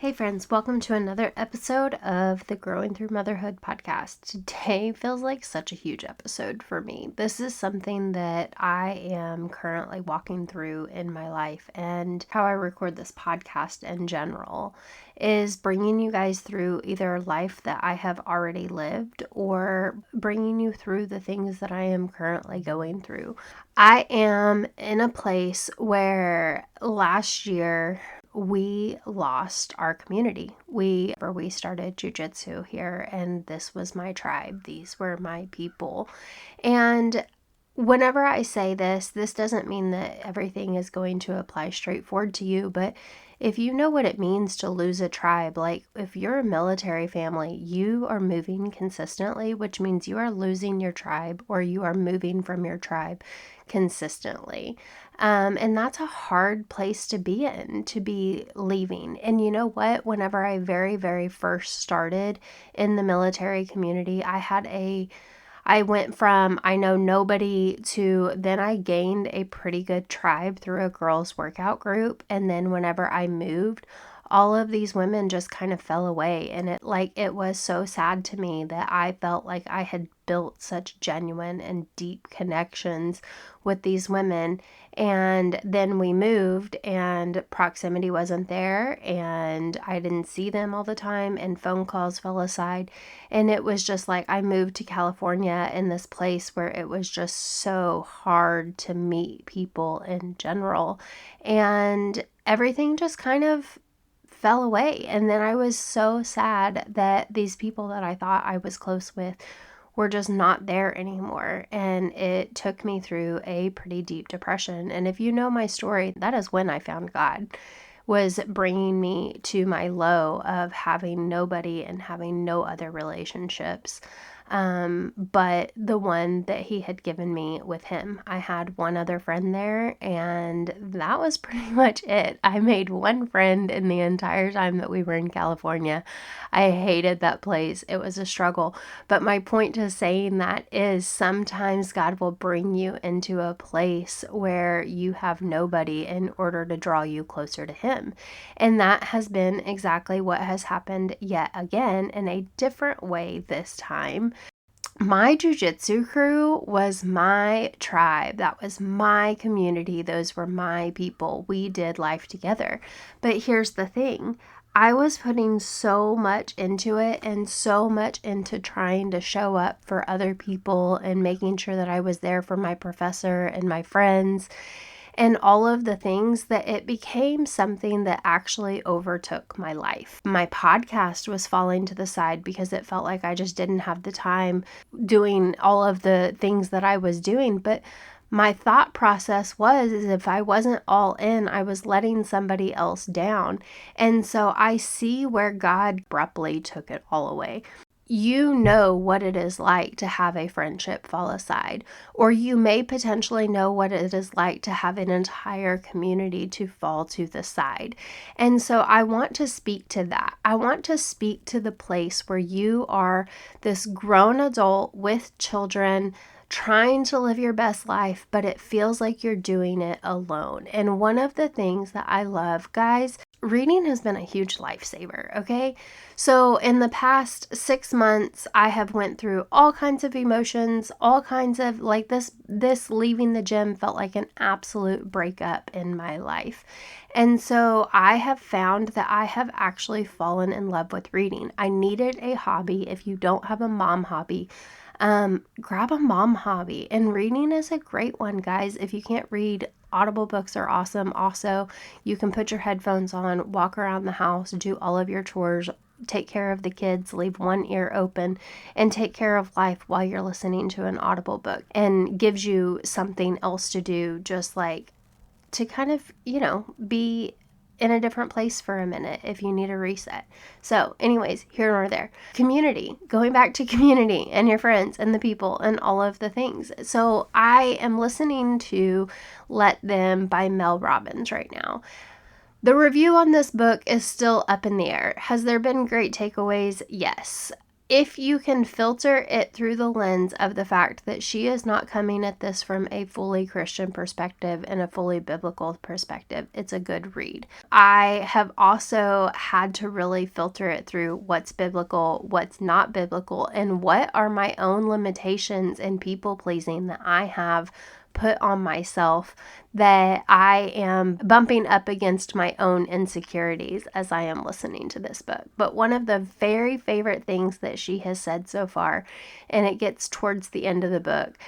Hey friends, welcome to another episode of the Growing Through Motherhood podcast. Today feels like such a huge episode for me. This is something that I am currently walking through in my life, and how I record this podcast in general is bringing you guys through either life that I have already lived or bringing you through the things that I am currently going through. I am in a place where last year we lost our community. We started jujitsu here, and this was my tribe. These were my people. And whenever I say this doesn't mean that everything is going to apply straightforward to you, but if you know what it means to lose a tribe, like if you're a military family, you are moving consistently, which means you are losing your tribe or you are moving from your tribe consistently. And that's a hard place to be in, to be leaving. And you know what? Whenever I very, very first started in the military community, I went from I know nobody to then I gained a pretty good tribe through a girls' workout group. And then whenever I moved, all of these women just kind of fell away. And it was so sad to me that I felt like I had built such genuine and deep connections with these women. And then we moved and proximity wasn't there and I didn't see them all the time and phone calls fell aside. And it was just like I moved to California in this place where it was just so hard to meet people in general. And everything just kind of fell away. And then I was so sad that these people that I thought I was close with were just not there anymore. And it took me through a pretty deep depression. And if you know my story, that is when I found God, was bringing me to my low of having nobody and having no other relationships. But the one that he had given me with him. I had one other friend there, and that was pretty much it. I made one friend in the entire time that we were in California. I hated that place. It was a struggle. But my point to saying that is sometimes God will bring you into a place where you have nobody in order to draw you closer to Him. And that has been exactly what has happened yet again in a different way this time. My jujitsu crew was my tribe. That was my community. Those were my people. We did life together. But here's the thing. I was putting so much into it and so much into trying to show up for other people and making sure that I was there for my professor and my friends and all of the things that it became something that actually overtook my life. My podcast was falling to the side because it felt like I just didn't have the time doing all of the things that I was doing. But my thought process was is if I wasn't all in, I was letting somebody else down. And so I see where God abruptly took it all away. You know what it is like to have a friendship fall aside, or you may potentially know what it is like to have an entire community to fall to the side. And so I want to speak to that. I want to speak to the place where you are this grown adult with children trying to live your best life, but it feels like you're doing it alone. And one of the things that I love, guys, reading has been a huge lifesaver, okay? So in the past 6 months, I have went through all kinds of emotions, all kinds of like this leaving the gym felt like an absolute breakup in my life. And so I have found that I have actually fallen in love with reading. I needed a hobby. If you don't have a mom hobby, grab a mom hobby. And reading is a great one, guys. If you can't read, Audible books are awesome. Also, you can put your headphones on, walk around the house, do all of your chores, take care of the kids, leave one ear open, and take care of life while you're listening to an Audible book, and gives you something else to do, just like to kind of, be in a different place for a minute if you need a reset. So anyways, here or there. Community, going back to community and your friends and the people and all of the things. So I am listening to Let Them by Mel Robbins right now. The review on this book is still up in the air. Has there been great takeaways? Yes. if you can filter it through the lens of the fact that she is not coming at this from a fully Christian perspective and a fully biblical perspective, it's a good read. I have also had to really filter it through what's biblical, what's not biblical, and what are my own limitations and people pleasing that I have put on myself that I am bumping up against my own insecurities as I am listening to this book. But one of the very favorite things that she has said so far, and it gets towards the end of the book,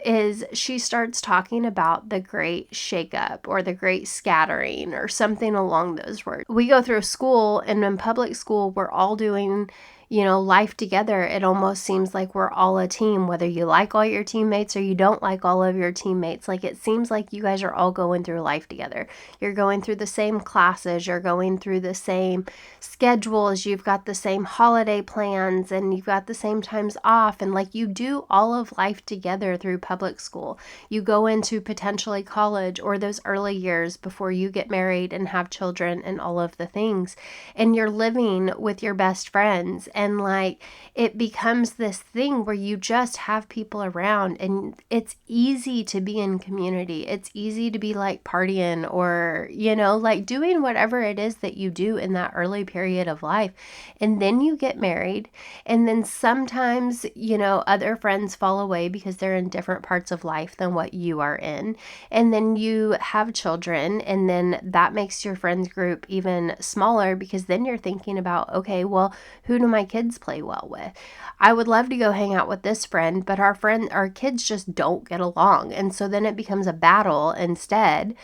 is she starts talking about the great shakeup or the great scattering or something along those words. We go through school, and in public school, we're all doing life together. It almost seems like we're all a team, whether you like all your teammates or you don't like all of your teammates. Like, it seems like you guys are all going through life together. You're going through the same classes, you're going through the same schedules, you've got the same holiday plans, and you've got the same times off. And like, you do all of life together through public school. You go into potentially college or those early years before you get married and have children and all of the things. And you're living with your best friends. And like, it becomes this thing where you just have people around, and it's easy to be in community. It's easy to be like partying or, like doing whatever it is that you do in that early period of life. And then you get married, and then sometimes, other friends fall away because they're in different parts of life than what you are in. And then you have children, and then that makes your friends group even smaller, because then you're thinking about, okay, well, who do my kids play well with? I would love to go hang out with this friend, but our kids just don't get along. And so then it becomes a battle instead.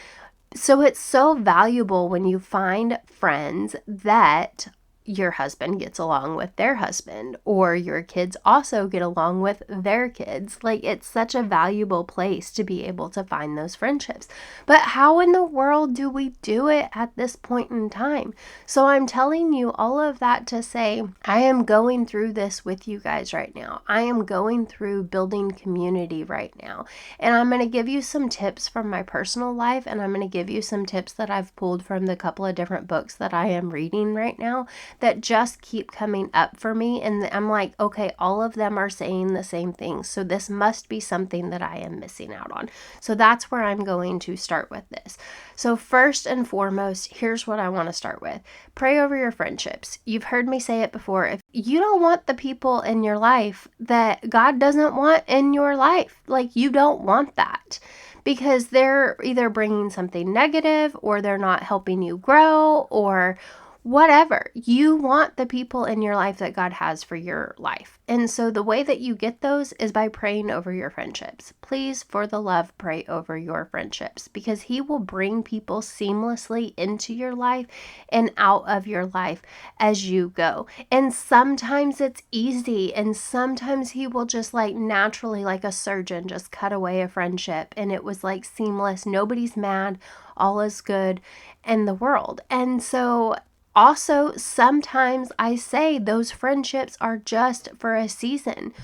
So it's so valuable when you find friends that your husband gets along with their husband, or your kids also get along with their kids. Like, it's such a valuable place to be able to find those friendships. But how in the world do we do it at this point in time? So I'm telling you all of that to say, I am going through this with you guys right now. I am going through building community right now. And I'm going to give you some tips from my personal life, and I'm going to give you some tips that I've pulled from the couple of different books that I am reading right now that just keep coming up for me. And I'm like, okay, all of them are saying the same thing. So this must be something that I am missing out on. So that's where I'm going to start with this. So first and foremost, here's what I want to start with. Pray over your friendships. You've heard me say it before. If you don't want the people in your life that God doesn't want in your life, like, you don't want that, because they're either bringing something negative, or they're not helping you grow, or whatever. You want the people in your life that God has for your life. And so the way that you get those is by praying over your friendships. Please, for the love, pray over your friendships, because He will bring people seamlessly into your life and out of your life as you go. And sometimes it's easy, and sometimes He will just like naturally, like a surgeon, just cut away a friendship, and it was like seamless. Nobody's mad. All is good in the world. And so also, sometimes I say those friendships are just for a season.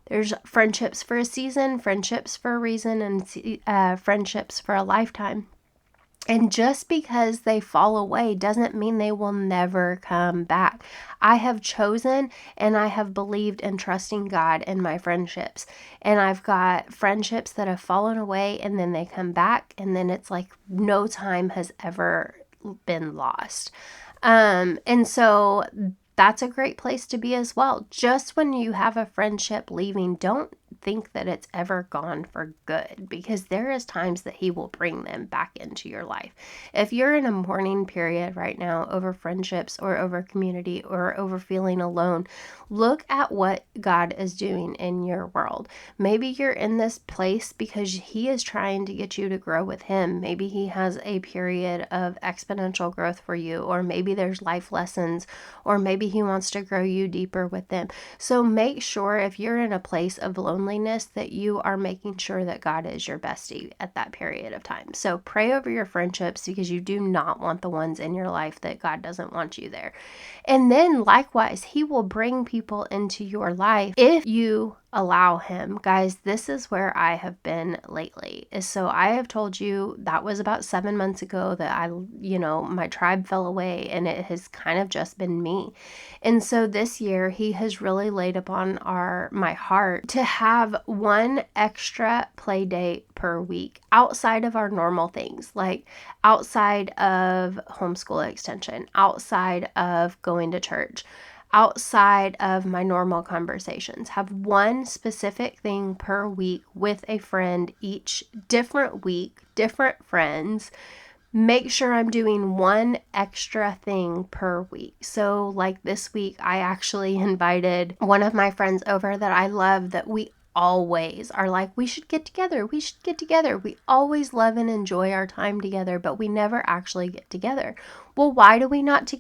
There's friendships for a season, friendships for a reason, and friendships for a lifetime. And just because they fall away doesn't mean they will never come back. I have chosen and I have believed in trusting God in my friendships. And I've got friendships that have fallen away, and then they come back, and then it's like no time has ever been lost. And so that's a great place to be as well. Just when you have a friendship leaving, don't think that it's ever gone for good, because there is times that He will bring them back into your life. If you're in a mourning period right now over friendships or over community or over feeling alone, look at what God is doing in your world. Maybe you're in this place because He is trying to get you to grow with Him. Maybe He has a period of exponential growth for you, or maybe there's life lessons, or maybe He wants to grow you deeper with them. So make sure, if you're in a place of loneliness, that you are making sure that God is your bestie at that period of time. So pray over your friendships, because you do not want the ones in your life that God doesn't want you there. And then likewise, He will bring people into your life if you allow him. Guys, this is where I have been lately. So I have told you that was about 7 months ago that my tribe fell away, and it has kind of just been me. And so this year he has really laid upon my heart to have one extra play date per week outside of our normal things, like outside of homeschool extension, outside of going to church, outside of my normal conversations. Have one specific thing per week with a friend, each different week, different friends. Make sure I'm doing one extra thing per week. So like this week, I actually invited one of my friends over that I love, that we always are like, we should get together. We should get together. We always love and enjoy our time together, but we never actually get together. Well, why do we not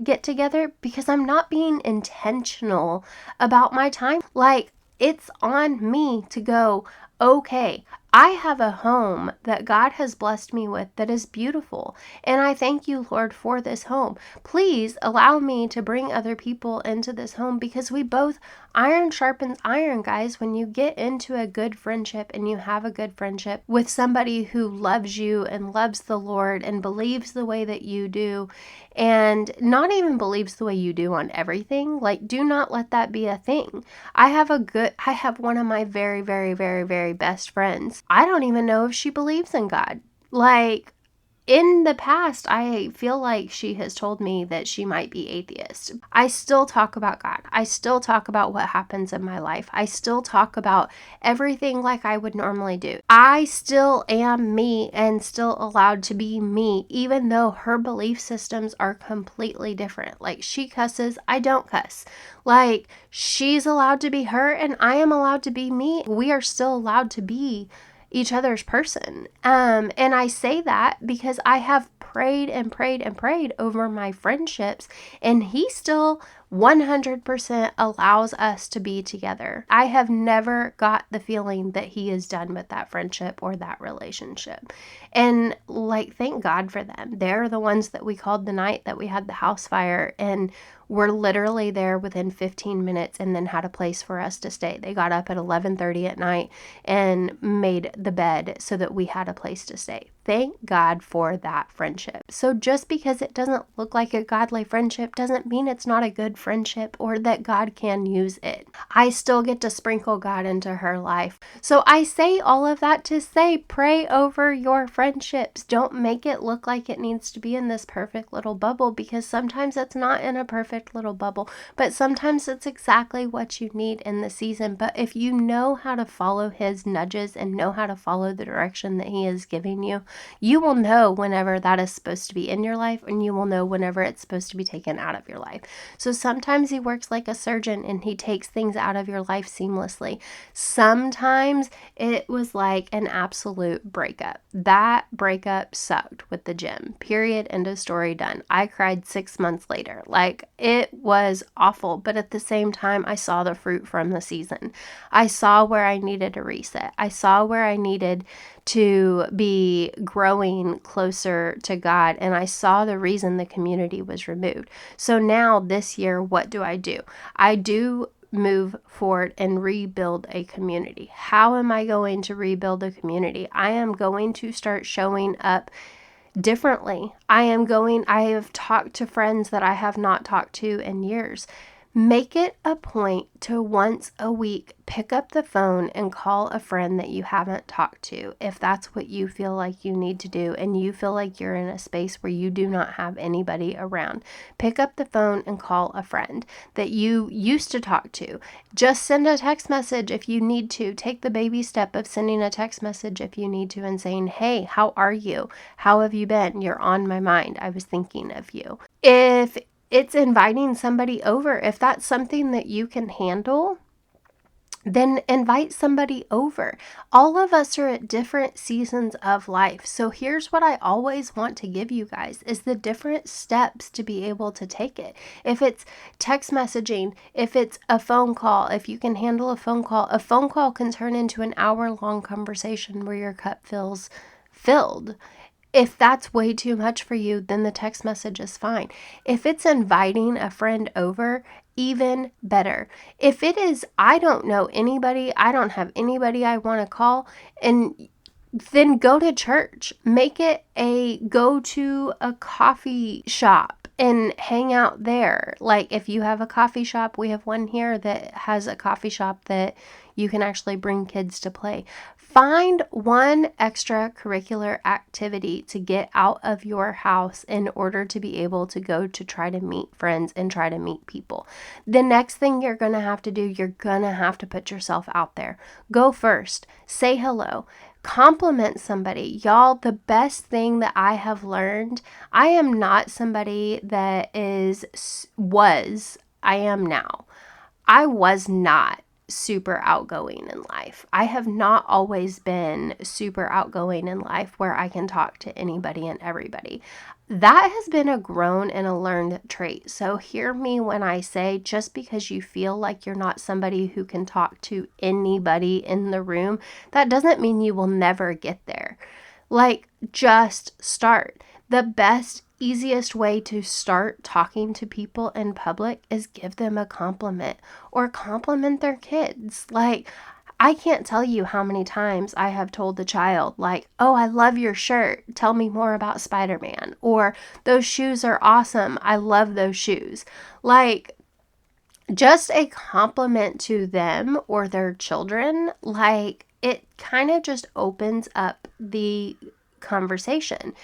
get together? Because I'm not being intentional about my time. Like, it's on me to go, okay, I have a home that God has blessed me with that is beautiful. And I thank you, Lord, for this home. Please allow me to bring other people into this home, because we both, iron sharpens iron, guys. When you get into a good friendship and you have a good friendship with somebody who loves you and loves the Lord and believes the way that you do, and not even believes the way you do on everything, like, do not let that be a thing. I have one of my very, very, very, very best friends. I don't even know if she believes in God. Like, in the past, I feel like she has told me that she might be atheist. I still talk about God. I still talk about what happens in my life. I still talk about everything like I would normally do. I still am me and still allowed to be me, even though her belief systems are completely different. Like, she cusses, I don't cuss. Like, she's allowed to be her and I am allowed to be me. We are still allowed to be each other's person. And I say that because I have prayed and prayed and prayed over my friendships, and he still 100% allows us to be together. I have never got the feeling that he is done with that friendship or that relationship. And like, thank God for them. They're the ones that we called the night that we had the house fire, and were literally there within 15 minutes and then had a place for us to stay. They got up at 11:30 at night and made the bed so that we had a place to stay. Thank God for that friendship. So just because it doesn't look like a godly friendship doesn't mean it's not a good friendship or that God can use it. I still get to sprinkle God into her life. So I say all of that to say, pray over your friendships. Don't make it look like it needs to be in this perfect little bubble, because sometimes it's not in a perfect little bubble, but sometimes it's exactly what you need in the season. But if you know how to follow his nudges and know how to follow the direction that he is giving you, you will know whenever that is supposed to be in your life, and you will know whenever it's supposed to be taken out of your life. So sometimes he works like a surgeon and he takes things out of your life seamlessly. Sometimes it was like an absolute breakup. That breakup sucked with the gym. Period. End of story. Done. I cried 6 months later. Like, it was awful, but at the same time, I saw the fruit from the season. I saw where I needed a reset. I saw where I needed to be growing closer to God, and I saw the reason the community was removed. So now this year, what do? I do move forward and rebuild a community. How am I going to rebuild a community? I am going to start showing up differently. I have talked to friends that I have not talked to in years. Make it a point to once a week pick up the phone and call a friend that you haven't talked to, if that's what you feel like you need to do and you feel like you're in a space where you do not have anybody around. Pick up the phone and call a friend that you used to talk to. Just send a text message if you need to. Take the baby step of sending a text message if you need to and saying, hey, how are you? How have you been? You're on my mind. I was thinking of you. If it's inviting somebody over, if that's something that you can handle, then invite somebody over. All of us are at different seasons of life. So here's what I always want to give you guys is the different steps to be able to take it. If it's text messaging, if it's a phone call, if you can handle a phone call can turn into an hour-long conversation where your cup feels filled. If that's way too much for you, then the text message is fine. If it's inviting a friend over even better. If it is, I don't know anybody, I don't have anybody I want to call, and then go to church. Make it go to a coffee shop and hang out there. Like if you have a coffee shop, we have one here that has a coffee shop that you can actually bring kids to play. Find one extracurricular activity to get out of your house in order to be able to go to try to meet friends and try to meet people. The next thing you're going to have to do, you're going to have to put yourself out there. Go first. Say hello. Compliment somebody. Y'all, the best thing that I have learned, I am not somebody that I am now. I was not super outgoing in life. I have not always been super outgoing in life where I can talk to anybody and everybody. That has been a grown and a learned trait. So hear me when I say, just because you feel like you're not somebody who can talk to anybody in the room, that doesn't mean you will never get there. Like, just start. The best, easiest way to start talking to people in public is give them a compliment or compliment their kids. Like, I can't tell you how many times I have told the child, like, oh, I love your shirt. Tell me more about Spider-Man. Or those shoes are awesome. I love those shoes. Like, just a compliment to them or their children, like, it kind of just opens up the conversation.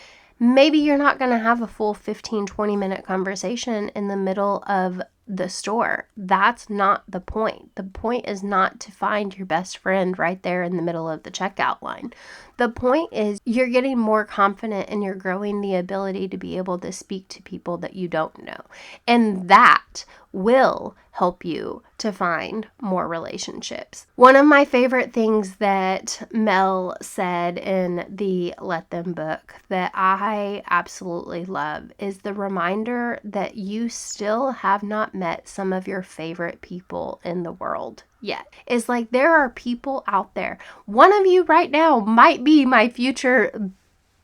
Maybe you're not going to have a full 15-20 minute conversation in the middle of the store. That's not the point. The point is not to find your best friend right there in the middle of the checkout line. The point is you're getting more confident and you're growing the ability to be able to speak to people that you don't know. And that will help you to find more relationships. One of my favorite things that Mel said in the Let Them book that I absolutely love is the reminder that you still have not met some of your favorite people in the world yet. It's like there are people out there. One of you right now might be my future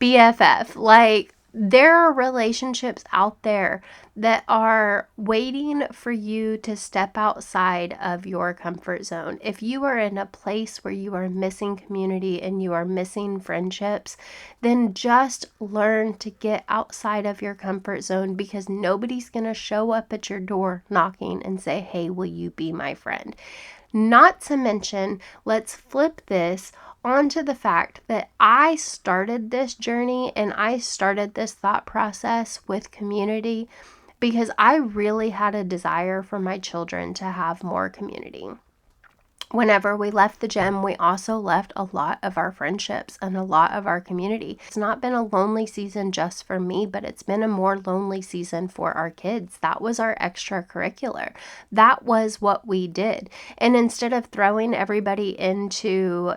BFF. Like, there are relationships out there that are waiting for you to step outside of your comfort zone. If you are in a place where you are missing community and you are missing friendships, then just learn to get outside of your comfort zone, because nobody's going to show up at your door knocking and say, hey, will you be my friend? Not to mention, let's flip this onto the fact that I started this journey and I started this thought process with community because I really had a desire for my children to have more community. Whenever we left the gym, we also left a lot of our friendships and a lot of our community. It's not been a lonely season just for me, but it's been a more lonely season for our kids. That was our extracurricular. That was what we did. And instead of throwing everybody into,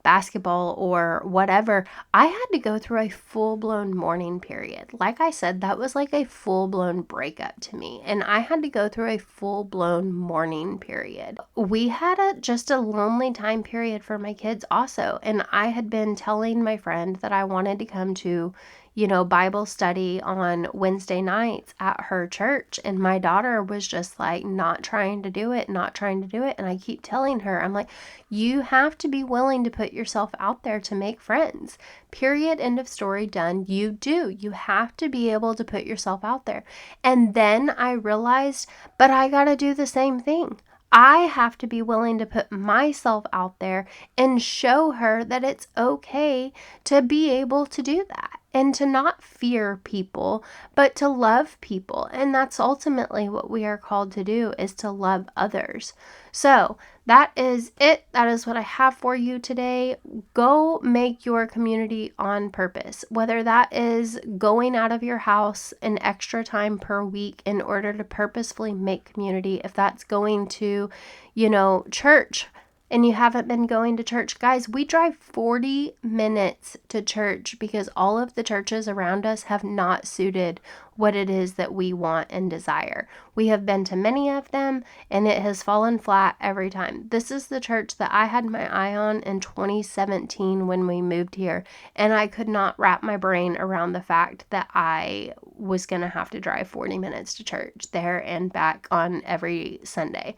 basketball or whatever, I had to go through a full-blown mourning period. Like I said, that was like a full-blown breakup to me. And I had to go through a full-blown mourning period. We had just a lonely time period for my kids also. And I had been telling my friend that I wanted to come to Bible study on Wednesday nights at her church. And my daughter was just like not trying to do it. And I keep telling her, I'm like, you have to be willing to put yourself out there to make friends. Period. End of story. Done. You do. You have to be able to put yourself out there. And then I realized, but I got to do the same thing. I have to be willing to put myself out there and show her that it's okay to be able to do that and to not fear people, but to love people. And that's ultimately what we are called to do, is to love others. So that is it. That is what I have for you today. Go make your community on purpose, whether that is going out of your house an extra time per week in order to purposefully make community. If that's going to, church and you haven't been going to church, guys, we drive 40 minutes to church because all of the churches around us have not suited what it is that we want and desire. We have been to many of them, and it has fallen flat every time. This is the church that I had my eye on in 2017 when we moved here, and I could not wrap my brain around the fact that I was going to have to drive 40 minutes to church there and back on every Sunday.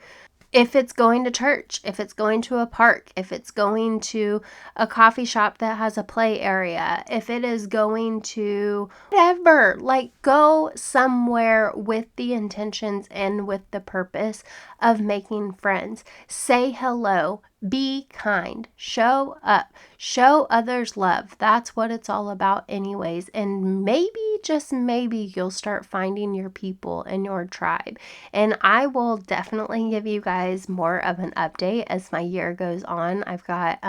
If it's going to church, if it's going to a park, if it's going to a coffee shop that has a play area, if it is going to whatever, like go somewhere with the intentions and with the purpose of making friends. Say hello, be kind, show up, show others love. That's what it's all about anyways. And maybe, just maybe, you'll start finding your people and your tribe. And I will definitely give you guys more of an update as my year goes on. I've got,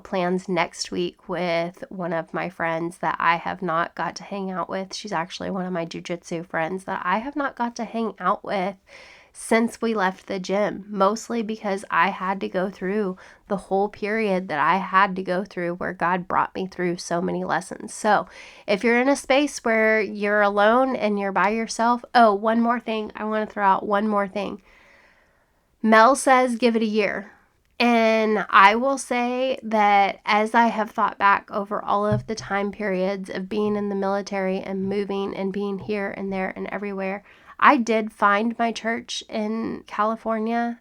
plans next week with one of my friends that I have not got to hang out with. She's actually one of my jujitsu friends that I have not got to hang out with since we left the gym, mostly because I had to go through the whole period that I had to go through where God brought me through so many lessons. So if you're in a space where you're alone and you're by yourself, one more thing. I want to throw out one more thing. Mel says give it a year. And I will say that as I have thought back over all of the time periods of being in the military and moving and being here and there and everywhere, I did find my church in California,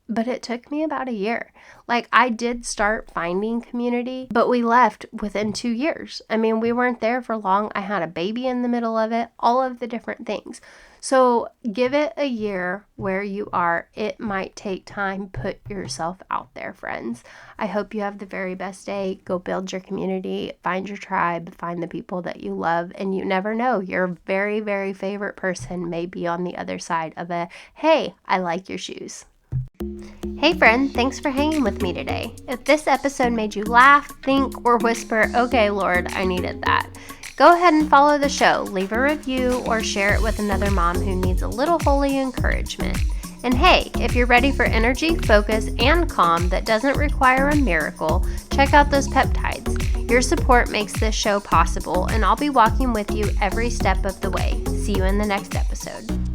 but it took me about a year. Like, I did start finding community, but we left within 2 years. I mean, we weren't there for long. I had a baby in the middle of it, all of the different things. So give it a year where you are. It might take time. Put yourself out there, friends. I hope you have the very best day. Go build your community, find your tribe, find the people that you love, and you never know. Your very, very favorite person may be on the other side of a, hey, I like your shoes. Hey friend, thanks for hanging with me today. If this episode made you laugh, think, or whisper, okay, Lord, I needed that, go ahead and follow the show, leave a review, or share it with another mom who needs a little holy encouragement. And hey, if you're ready for energy, focus, and calm that doesn't require a miracle, check out those peptides. Your support makes this show possible, and I'll be walking with you every step of the way. See you in the next episode.